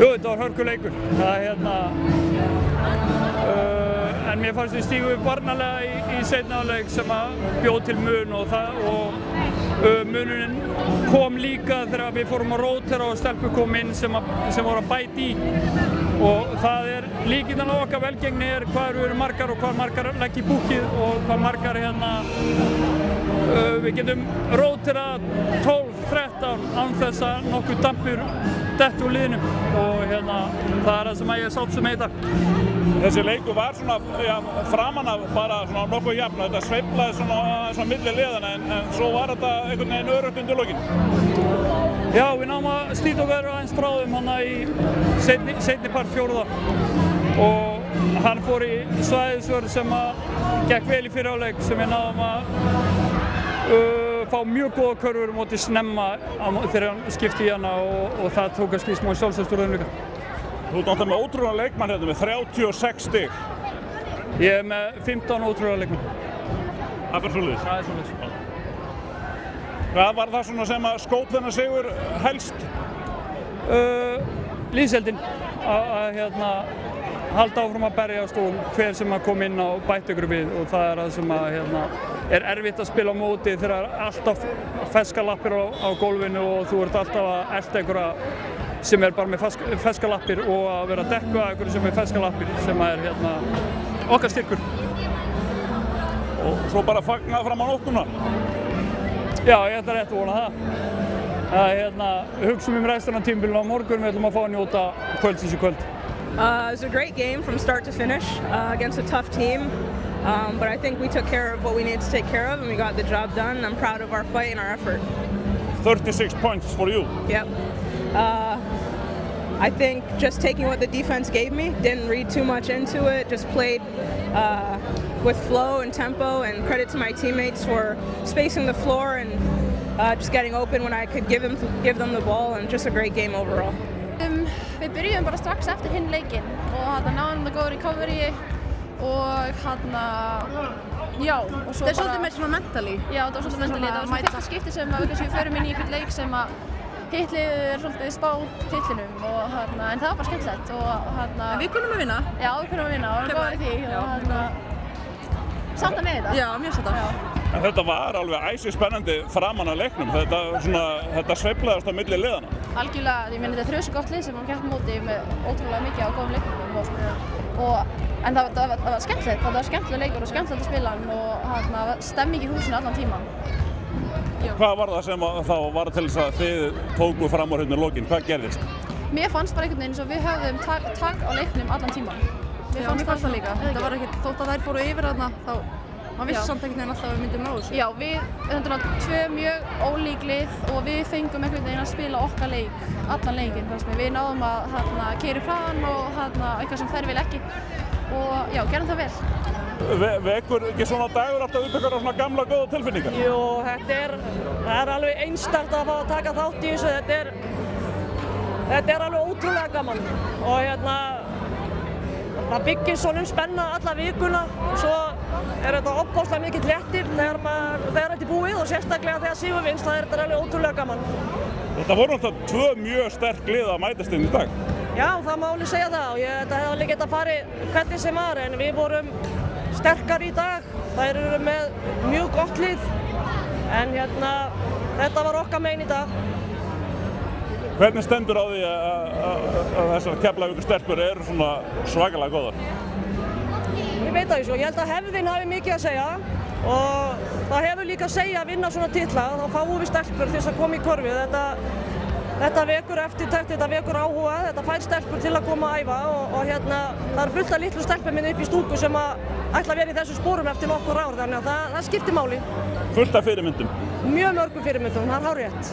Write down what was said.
Jú, þetta var hörkuleikur. En mér fannst við stígu upp varnarlega í seinni hálfleik sem að bjóð til mun og mununin kom líka þegar við fórum að rótera og stelpur kom inn sem voru að bæta í. Og það líkindin á okkar velgengni hvað eru margar og hvað margar legg í búkið og hvað margar við getum róterað 12-13 án þess að nokkuð dampur dett úr liðinu og það það sem ég sátt sem heita. Þessi leikur var svona framan af bara svona nokkuð jafn, þetta sveiflaði svona milli liðana en svo var þetta einhvern veginn öruggt undir lokin. Já, við náum að slíta okkur aðeins bráðum í seinni part fjórða og hann fór í svæðisvörð sem gekk vel í fyrri hálfleik sem við náðum að fá mjög góða körfur móti snemma þegar hann skipti í hana og það tók kannski smá sjálfstöðsturðum líka. Þú ert náttúrulega með ótrúlegan leikmann hérna með 36 stig. Ég með 15 ótrúlega leikmann. Það er svoleiðis? Það er svoleiðis. Hvað var það svona sem að skóp þennan sigur helst? Liðsheildin að halda áfram að berjast og hver sem að kom inn á bætt ykkur við og það það sem að erfitt að spila á móti þegar alltaf ferskar lappir á gólfinu og þú ert alltaf að elta einhverja sem bara með ferskar lappir og að vera að dekka einhverju sem ferskar lappir sem okkar styrkur. Og svo bara fagnað fram á nóttuna? Já, ég ætla rétt að vona það. Við hugsum restina af tímabilinu á morgun, við ætlum að fá að njóta kvöldsins í kvöld. It was a great game from start to finish against a tough team, but I think we took care of what we needed to take care of and we got the job done. I'm proud of our fight and our effort. 36 points for you. Yep. I think just taking what the defense gave me, didn't read too much into it, just played with flow and tempo, and credit to my teammates for spacing the floor and just getting open when I could give them the ball, and just a great game overall. Við byrjuðum bara strax eftir hinn leikinn og náðum það góð recovery og já, og svo bara... Þetta svolítið með svona mentally? Já, þetta var svolítið mentally. Það var svona fyrsta skipti sem við förum inn í einhvern leik sem hitt liðið svolítið spáð titlinum og en það var bara skemmtilegt og En við kunnum að vinna? Já, við kunnum að vinna og við góðum því og sátta með þetta. Já, mjög sátta. En þetta var alveg æsispennandi framan af leiknum, þetta sveiflaðist á milli liðana. Algjörlega, ég meina þetta er gott lið sem hann keppti móti með ótrúlega mikið á góðum leikmönnum en það var skemmtilegt, það var skemmtileg leikur og skemmtilegt að spila hann og stemming í húsinu allan tíman. Hvað var það sem þá var til þess að þið tókuð fram á hérna í lokin, hvað gerðist? Mér fannst bara einhvern veginn eins og við höfðum tak á leiknum allan tíman. Mér fannst það líka, þetta var ekkert, þótt að þær fóru yfir þarna þá maður vissi samt einhvern veginn alltaf að við myndum ná þessu. Já, þetta var tvö mjög ólík lið og við fengum einhvern veginn að spila okkar leik, allan leikinn fannst mér. Við náðum að keyra upp hraðan og eitthvað sem þær vil ekki og já, gerðum það vel. Vekur ekki svona dagur alltaf upp ykkur á svona gamla góða tilfinningar? Jú, það er alveg einstakt að fá að taka þátt í þessu, þetta er alveg ótrúlega gaman og það byggir svona spenna alla vikuna, svo þetta ofboðslega mikill léttir þegar þetta er búið og sérstaklega þegar sigur vinnst, það er þetta alveg ótrúlega gaman. Þetta voru náttúrulega tvö mjög sterk lið að mætast inn í dag. Já, það má alveg segja það og þetta hefði alveg getað farið hvernig sem var en við vorum sterkar í dag, þær eru með mjög gott lið en þetta var okkar megin í dag. Hvernig stendur á því að þessar Keflavíkur stelpur eru svona svakalega góðar? Ég veit það ekki svo, ég held að hefðin hafi mikið að segja og það hefur líka að segja að vinna svona titla, þá fáum við stelpur til þess að koma í korfið. Þetta vekur eftirtekt, þetta vekur áhuga, þetta fær stelpur til að koma að æfa og það eru fullt af litlu stelpur minni upp í stúku sem ætla að vera í þessu sporum eftir nokkur ár, þannig að það skiptir máli. Fullt af fyrirmyndum? Mjög mörgum fyrirmyndum, það er hárrétt.